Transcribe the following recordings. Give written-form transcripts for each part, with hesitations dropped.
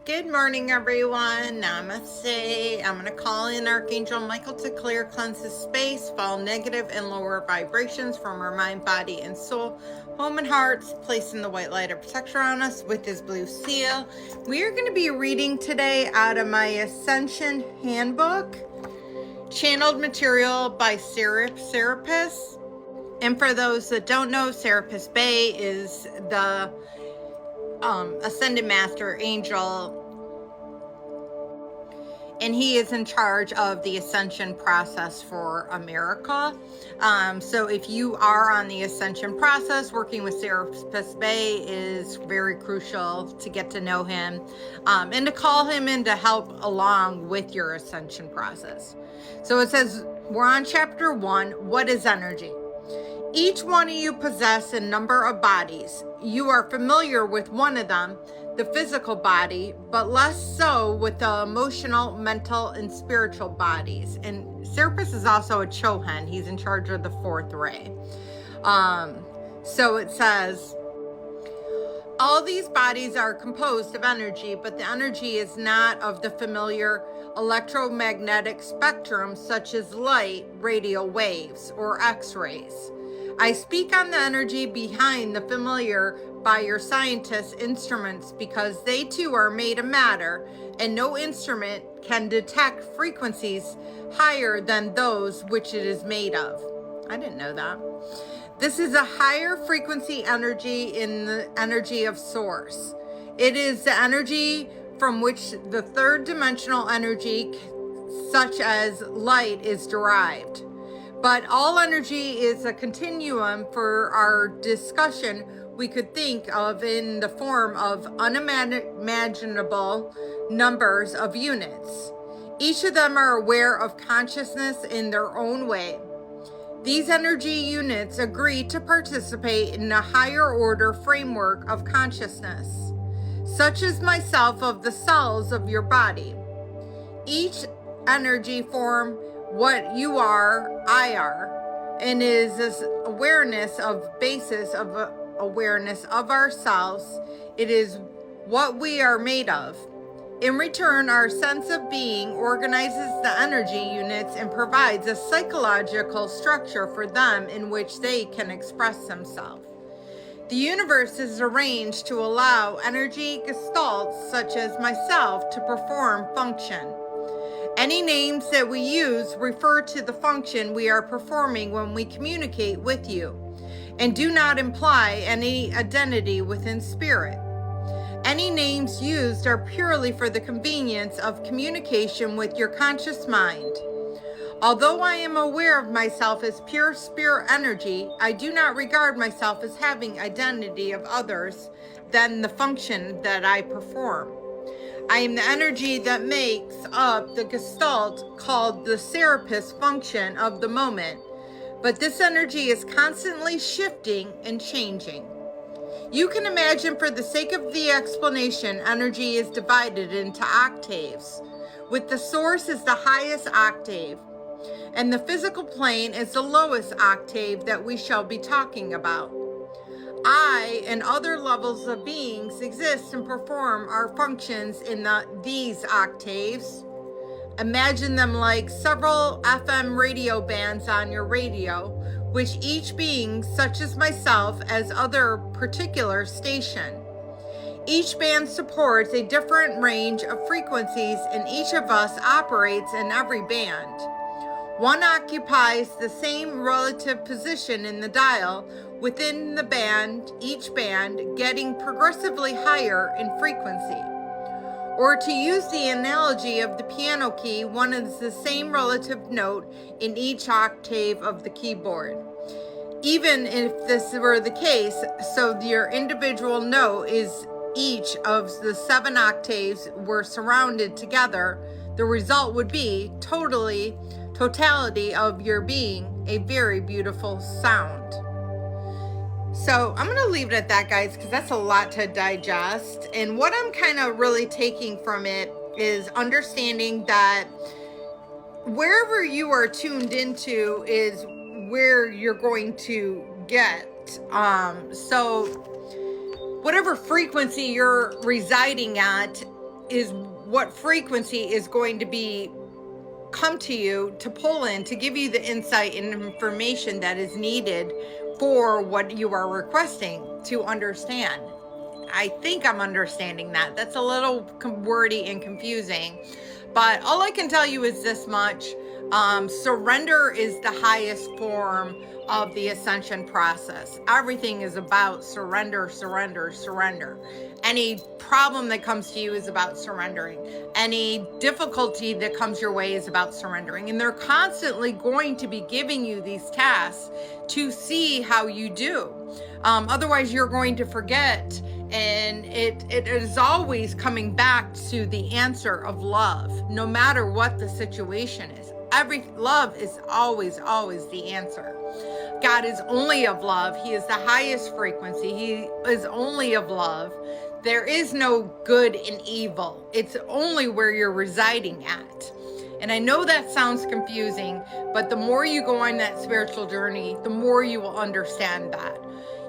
Good morning, everyone. Namaste. I'm going to call in Archangel Michael to clear, cleanse the space, fall negative and lower vibrations from our mind, body, and soul, home and hearts, placing the white light of protection on us with his blue seal. We are going to be reading today out of my Ascension Handbook, channeled material by Serapis. And for those that don't know, Serapis Bey is the Ascended Master Angel, and he is in charge of the ascension process for America. So if you are on the ascension process, working with Serapis Bey is very crucial to get to know him and to call him in to help along with your ascension process. So it says, we're on chapter 1, what is energy? Each one of you possess a number of bodies. You are familiar with one of them, the physical body, but less so with the emotional, mental, and spiritual bodies. And Serapis is also a Chohan. He's in charge of the fourth ray. So it says, all these bodies are composed of energy, but the energy is not of the familiar electromagnetic spectrum, such as light, radio waves, or X-rays. I speak on the energy behind the familiar by your scientists' instruments because they too are made of matter, and no instrument can detect frequencies higher than those which it is made of. I didn't know that. This is a higher frequency energy in the energy of source. It is the energy from which the third dimensional energy, such as light, is derived. But all energy is a continuum. For our discussion, we could think of in the form of unimaginable numbers of units. Each of them are aware of consciousness in their own way. These energy units agree to participate in a higher order framework of consciousness, such as myself of the cells of your body. Each energy form what you are, I are, and is this awareness of basis of awareness of ourselves. It is what we are made of. In return, our sense of being organizes the energy units and provides a psychological structure for them in which they can express themselves. The universe is arranged to allow energy gestalts such as myself to perform function. Any names that we use refer to the function we are performing when we communicate with you, and do not imply any identity within spirit. Any names used are purely for the convenience of communication with your conscious mind. Although I am aware of myself as pure spirit energy, I do not regard myself as having identity of others than the function that I perform. I am the energy that makes up the gestalt called the Serapis function of the moment, but this energy is constantly shifting and changing. You can imagine, for the sake of the explanation, energy is divided into octaves, with the source as the highest octave, and the physical plane is the lowest octave that we shall be talking about. I and other levels of beings exist and perform our functions in these octaves. Imagine them like several FM radio bands on your radio, which each being, such as myself, as other particular station. Each band supports a different range of frequencies, and each of us operates in every band. One occupies the same relative position in the dial within the band, each band getting progressively higher in frequency. Or to use the analogy of the piano key, one is the same relative note in each octave of the keyboard. Even if this were the case, so your individual note is each of the 7 octaves were surrounded together, the result would be totality of your being, a very beautiful sound. So I'm going to leave it at that, guys, because that's a lot to digest. And what I'm kind of really taking from it is understanding that wherever you are tuned into is where you're going to get. So whatever frequency you're residing at is what frequency is going to be come to you to pull in to give you the insight and information that is needed for what you are requesting to understand. I think I'm understanding that. That's a little wordy and confusing, but all I can tell you is this much. Surrender is the highest form of the ascension process. Everything is about surrender, surrender, surrender. Any problem that comes to you is about surrendering. Any difficulty that comes your way is about surrendering. And they're constantly going to be giving you these tasks to see how you do. Otherwise, you're going to forget. And it is always coming back to the answer of love, no matter what the situation is. Love is always the answer. God is only of love. He is the highest frequency. He is only of love. There is no good and evil. It's only where you're residing at. And I know that sounds confusing, but the more you go on that spiritual journey, the more you will understand that.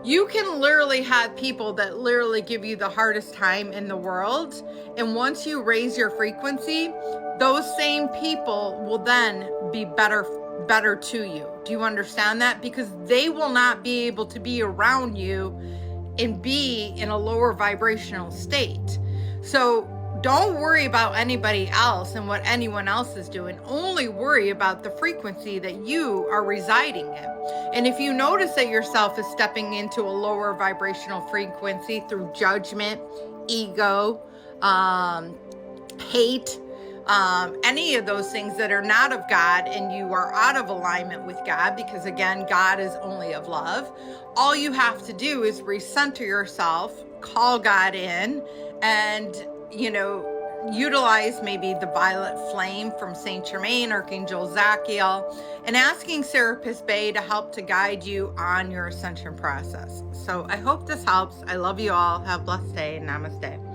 You can literally have people that literally give you the hardest time in the world. And once you raise your frequency, those same people will then be better to you. Do you understand that? Because they will not be able to be around you and be in a lower vibrational state. So don't worry about anybody else and what anyone else is doing. Only worry about the frequency that you are residing in. And if you notice that yourself is stepping into a lower vibrational frequency through judgment, ego, hate, any of those things that are not of God, and you are out of alignment with God, because again, God is only of love, all you have to do is recenter yourself, call God in, and utilize maybe the violet flame from Saint Germain, Archangel Zachiel, and asking Serapis Bey to help to guide you on your ascension process. So I hope this helps. I love you all. Have a blessed day. Namaste.